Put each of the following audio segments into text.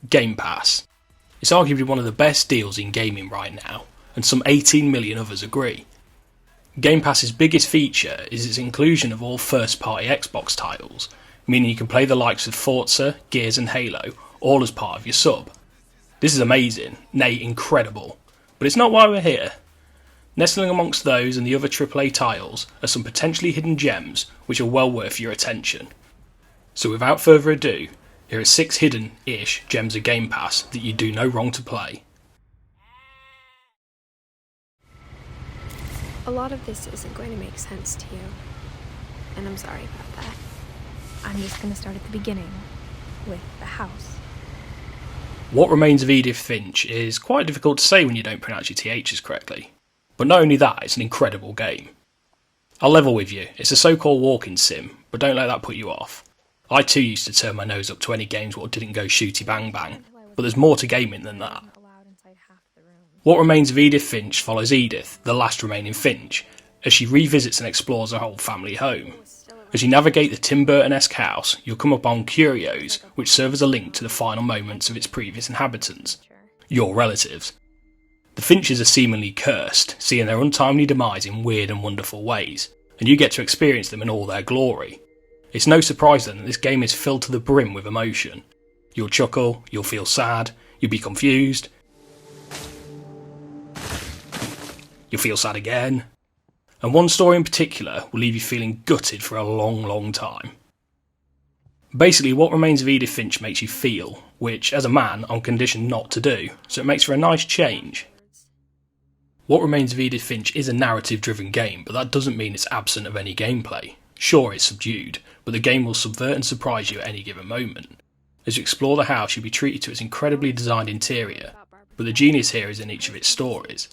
Game Pass. It's arguably one of the best deals in gaming right now, and some 18 million others agree. Game Pass's biggest feature is its inclusion of all first-party Xbox titles, meaning you can play the likes of Forza, Gears and Halo, all as part of your sub. This is amazing, nay incredible, but it's not why we're here. Nestling amongst those and the other AAA titles are some potentially hidden gems which are well worth your attention. So without further ado, here are 6 hidden-ish gems of Game Pass that you do no wrong to play. A lot of this isn't going to make sense to you, and I'm sorry about that. I'm just going to start at the beginning, with the house. What Remains of Edith Finch is quite difficult to say when you don't pronounce your THs correctly. But not only that, it's an incredible game. I'll level with you, it's a so-called walking sim, but don't let that put you off. I too used to turn my nose up to any games what didn't go shooty bang bang, but there's more to gaming than that. What Remains of Edith Finch follows Edith, the last remaining Finch, as she revisits and explores her whole family home. As you navigate the Tim Burton-esque house, you'll come upon curios which serve as a link to the final moments of its previous inhabitants, your relatives. The Finches are seemingly cursed, seeing their untimely demise in weird and wonderful ways, and you get to experience them in all their glory. It's no surprise then that this game is filled to the brim with emotion. You'll chuckle, you'll feel sad, you'll be confused, you'll feel sad again, and one story in particular will leave you feeling gutted for a long time. Basically, What Remains of Edith Finch makes you feel, which as a man I'm conditioned not to do, so it makes for a nice change. What Remains of Edith Finch is a narrative-driven game, but that doesn't mean it's absent of any gameplay. Sure, it's subdued, but the game will subvert and surprise you at any given moment. As you explore the house, you'll be treated to its incredibly designed interior, but the genius here is in each of its stories.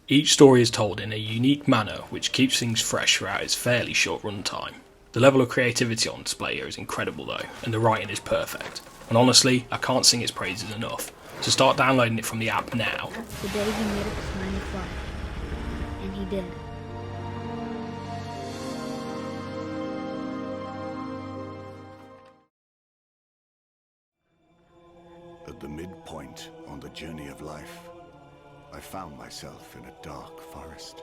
Each story is told in a unique manner which keeps things fresh throughout its fairly short runtime. The level of creativity on display here is incredible though, and the writing is perfect. And honestly, I can't sing its praises enough. So start downloading it from the app now. The day he made it was 9 o'clock. And he did. At the midpoint on the journey of life, I found myself in a dark forest,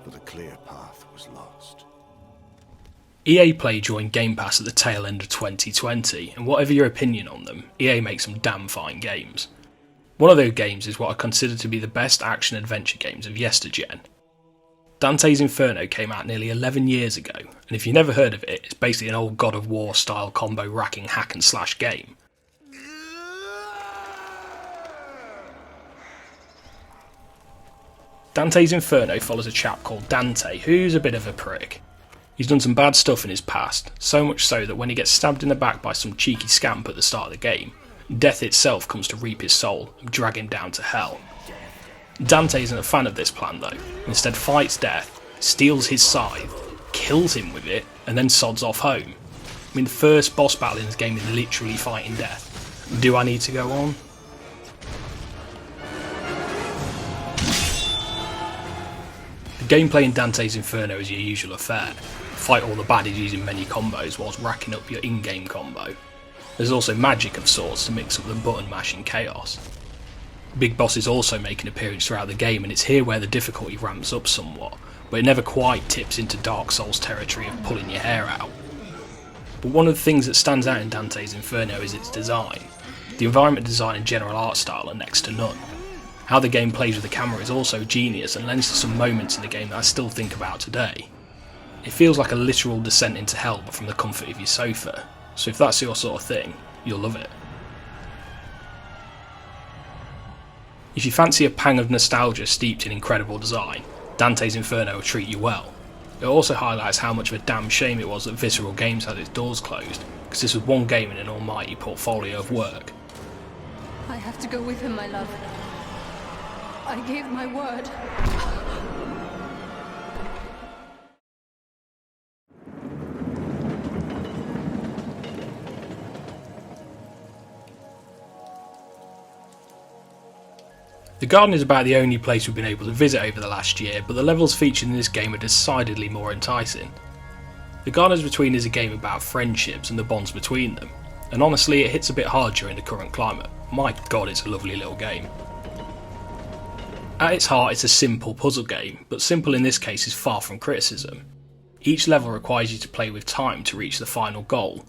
for the clear path was lost. EA Play joined Game Pass at the tail end of 2020, and whatever your opinion on them, EA makes some damn fine games. One of those games is what I consider to be the best action-adventure games of yestergen. Dante's Inferno came out nearly 11 years ago, and if you've never heard of it, it's basically an old God of War style combo racking hack and slash game. Dante's Inferno follows a chap called Dante, who's a bit of a prick. He's done some bad stuff in his past, so much so that when he gets stabbed in the back by some cheeky scamp at the start of the game, death itself comes to reap his soul and drag him down to hell. Dante isn't a fan of this plan though, instead fights death, steals his scythe, kills him with it, and then sods off home. I mean, the first boss battle in this game is literally fighting death. Do I need to go on? The gameplay in Dante's Inferno is your usual affair. Fight all the baddies using many combos whilst racking up your in-game combo. There's also magic of sorts to mix up the button mashing chaos. Big bosses also make an appearance throughout the game, and it's here where the difficulty ramps up somewhat, but it never quite tips into Dark Souls territory of pulling your hair out. But one of the things that stands out in Dante's Inferno is its design. The environment design and general art style are next to none. How the game plays with the camera is also genius and lends to some moments in the game that I still think about today. It feels like a literal descent into hell but from the comfort of your sofa, so if that's your sort of thing, you'll love it. If you fancy a pang of nostalgia steeped in incredible design, Dante's Inferno will treat you well. It also highlights how much of a damn shame it was that Visceral Games had its doors closed, because this was one game in an almighty portfolio of work. I have to go with him, my love. I gave my word. The garden is about the only place we've been able to visit over the last year, but the levels featured in this game are decidedly more enticing. The Gardeners Between is a game about friendships and the bonds between them. and honestly it hits a bit hard during the current climate. My god, it's a lovely little game. At its heart, it's a simple puzzle game, but simple in this case is far from criticism. Each level requires you to play with time to reach the final goal.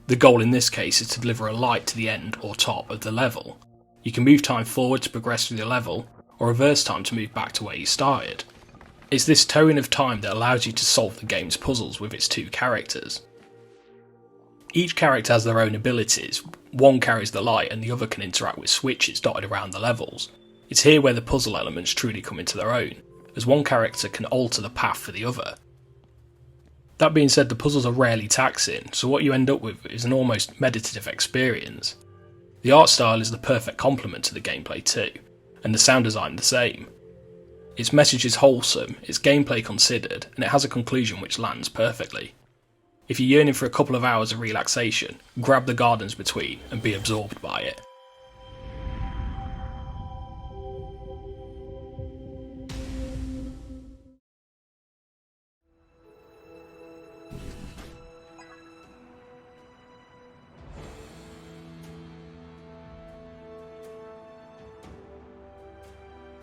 The goal in this case is to deliver a light to the end or top of the level. You can move time forward to progress through the level, or reverse time to move back to where you started. It's this towing of time that allows you to solve the game's puzzles with its two characters. Each character has their own abilities, one carries the light and the other can interact with switches dotted around the levels. It's here where the puzzle elements truly come into their own, as one character can alter the path for the other. That being said, the puzzles are rarely taxing, so what you end up with is an almost meditative experience. The art style is the perfect complement to the gameplay too, and the sound design the same. Its message is wholesome, its gameplay considered, and it has a conclusion which lands perfectly. If you're yearning for a couple of hours of relaxation, grab the gardens between and be absorbed by it.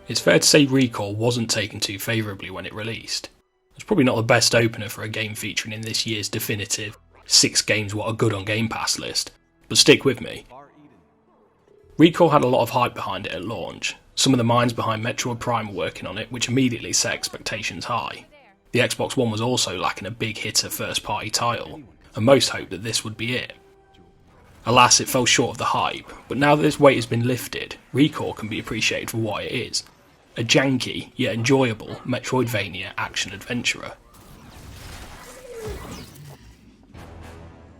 It's fair to say RECORE wasn't taken too favourably when it released. It's probably not the best opener for a game featuring in this year's definitive 6 games what are good on Game Pass list, but stick with me. RECORE had a lot of hype behind it at launch. Some of the minds behind Metroid Prime were working on it, which immediately set expectations high. The Xbox One was also lacking a big hitter first party title, and most hoped that this would be it. Alas, it fell short of the hype, but now that this weight has been lifted, RECORE can be appreciated for what it is. A janky, yet enjoyable Metroidvania action-adventurer.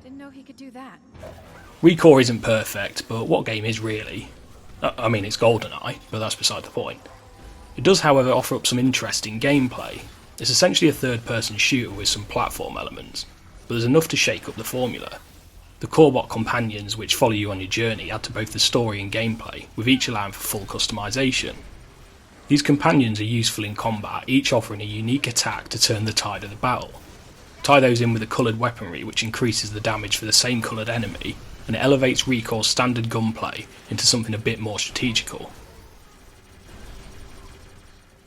Didn't know he could do that. RECORE isn't perfect, but what game is really? I mean, it's GoldenEye, but that's beside the point. It does, however, offer up some interesting gameplay. It's essentially a third-person shooter with some platform elements, but there's enough to shake up the formula. The Corebot companions which follow you on your journey add to both the story and gameplay, with each allowing for full customization. These companions are useful in combat, each offering a unique attack to turn the tide of the battle. Tie those in with a coloured weaponry which increases the damage for the same coloured enemy, and it elevates RECORE's standard gunplay into something a bit more strategical.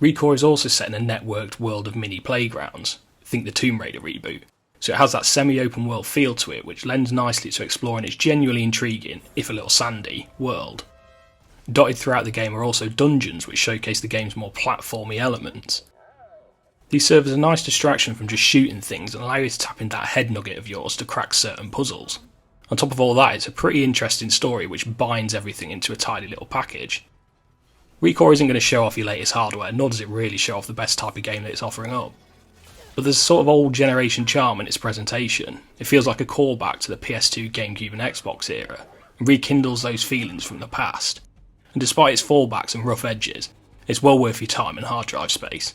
RECORE is also set in a networked world of mini playgrounds, think the Tomb Raider reboot, so it has that semi-open world feel to it which lends nicely to exploring its genuinely intriguing, if a little sandy, world. Dotted throughout the game are also dungeons which showcase the game's more platformy elements. These serve as a nice distraction from just shooting things and allow you to tap into that head nugget of yours to crack certain puzzles. On top of all that, it's a pretty interesting story which binds everything into a tidy little package. RECORE isn't going to show off your latest hardware, nor does it really show off the best type of game that it's offering up. But there's a sort of old generation charm in its presentation. It feels like a callback to the PS2, GameCube and Xbox era, and rekindles those feelings from the past. And despite its fallbacks and rough edges, it's well worth your time and hard drive space.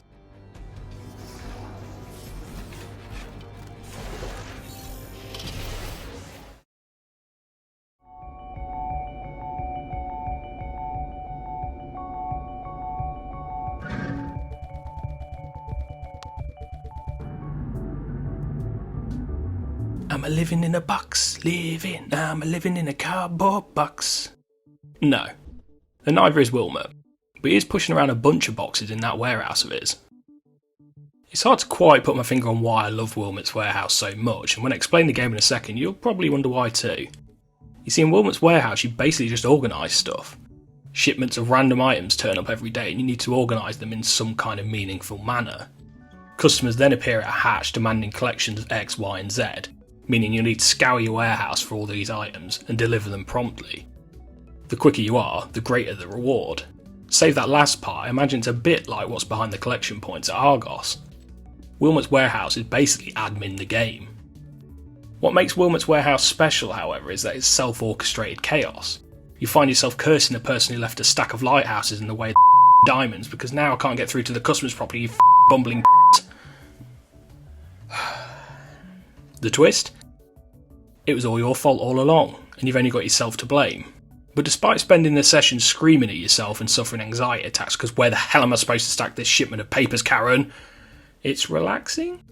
I'm a living in a box, I'm a living in a cardboard box. No. And neither is Wilmot, but he is pushing around a bunch of boxes in that warehouse of his. It's hard to quite put my finger on why I love Wilmot's warehouse so much, and when I explain the game in a second you'll probably wonder why too. You see, in Wilmot's warehouse you basically just organise stuff. Shipments of random items turn up every day and you need to organise them in some kind of meaningful manner. Customers then appear at a hatch demanding collections X, Y and Z, meaning you'll need to scour your warehouse for all these items and deliver them promptly. The quicker you are, the greater the reward. Save that last part, I imagine it's a bit like what's behind the collection points at Argos. Wilmot's warehouse is basically admin the game. What makes Wilmot's warehouse special, however, is that it's self-orchestrated chaos. You find yourself cursing the person who left a stack of lighthouses in the way of diamonds because now I can't get through to the customers properly, you bumbling The twist? It was all your fault all along, and you've only got yourself to blame. But despite spending the session screaming at yourself and suffering anxiety attacks because where the hell am I supposed to stack this shipment of papers, Karen? It's relaxing?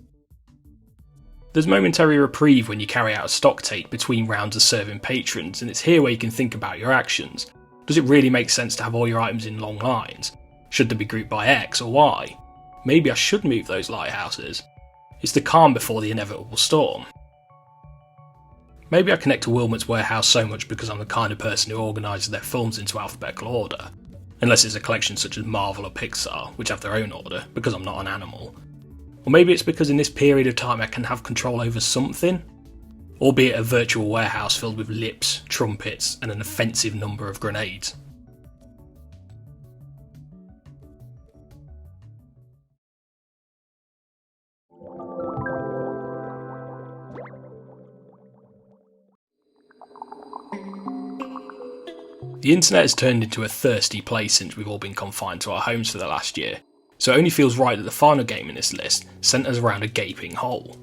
There's momentary reprieve when you carry out a stock take between rounds of serving patrons, and it's here where you can think about your actions. Does it really make sense to have all your items in long lines? Should they be grouped by X or Y? Maybe I should move those lighthouses. It's the calm before the inevitable storm. Maybe I connect to WILMOT'S warehouse so much because I'm the kind of person who organises their films into alphabetical order. Unless it's a collection such as Marvel or Pixar, which have their own order, because I'm not an animal. Or maybe it's because in this period of time I can have control over something, albeit a virtual warehouse filled with lips, trumpets, and an offensive number of grenades. The internet has turned into a thirsty place since we've all been confined to our homes for the last year, so it only feels right that the final game in this list centres around a gaping hole.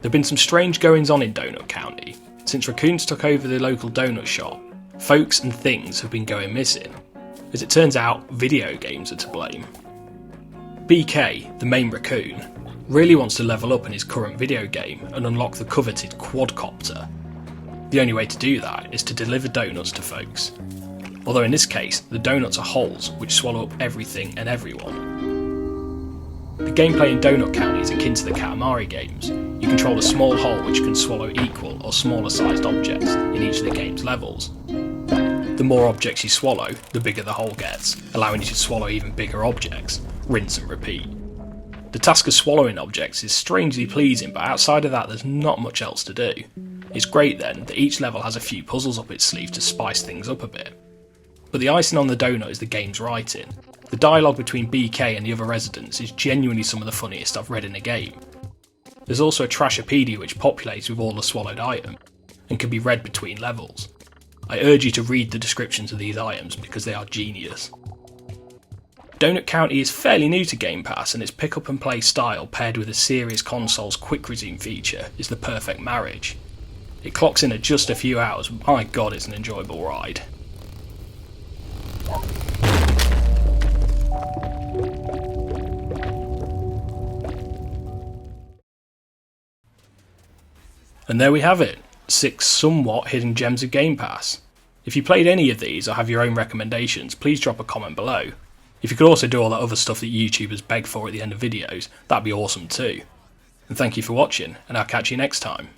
There have been some strange goings on in Donut County. Since raccoons took over the local donut shop, folks and things have been going missing. As it turns out, video games are to blame. BK, the main raccoon, really wants to level up in his current video game and unlock the coveted quadcopter. The only way to do that is to deliver donuts to folks. Although in this case, the donuts are holes which swallow up everything and everyone. The gameplay in Donut County is akin to the Katamari games. You control a small hole which can swallow equal or smaller sized objects in each of the game's levels. The more objects you swallow, the bigger the hole gets, allowing you to swallow even bigger objects. Rinse and repeat. The task of swallowing objects is strangely pleasing, but outside of that there's not much else to do. It's great then that each level has a few puzzles up its sleeve to spice things up a bit. But the icing on the donut is the game's writing. The dialogue between BK and the other residents is genuinely some of the funniest I've read in a game. There's also a Trashopedia which populates with all the swallowed items, and can be read between levels. I urge you to read the descriptions of these items because they are genius. Donut County is fairly new to Game Pass, and its pick up and play style paired with a serious console's quick resume feature is the perfect marriage. It clocks in at just a few hours, but my god it's an enjoyable ride. And there we have it, 6 somewhat hidden gems of Game Pass. If you played any of these or have your own recommendations, please drop a comment below. If you could also do all that other stuff that YouTubers beg for at the end of videos, that'd be awesome too. And thank you for watching, and I'll catch you next time.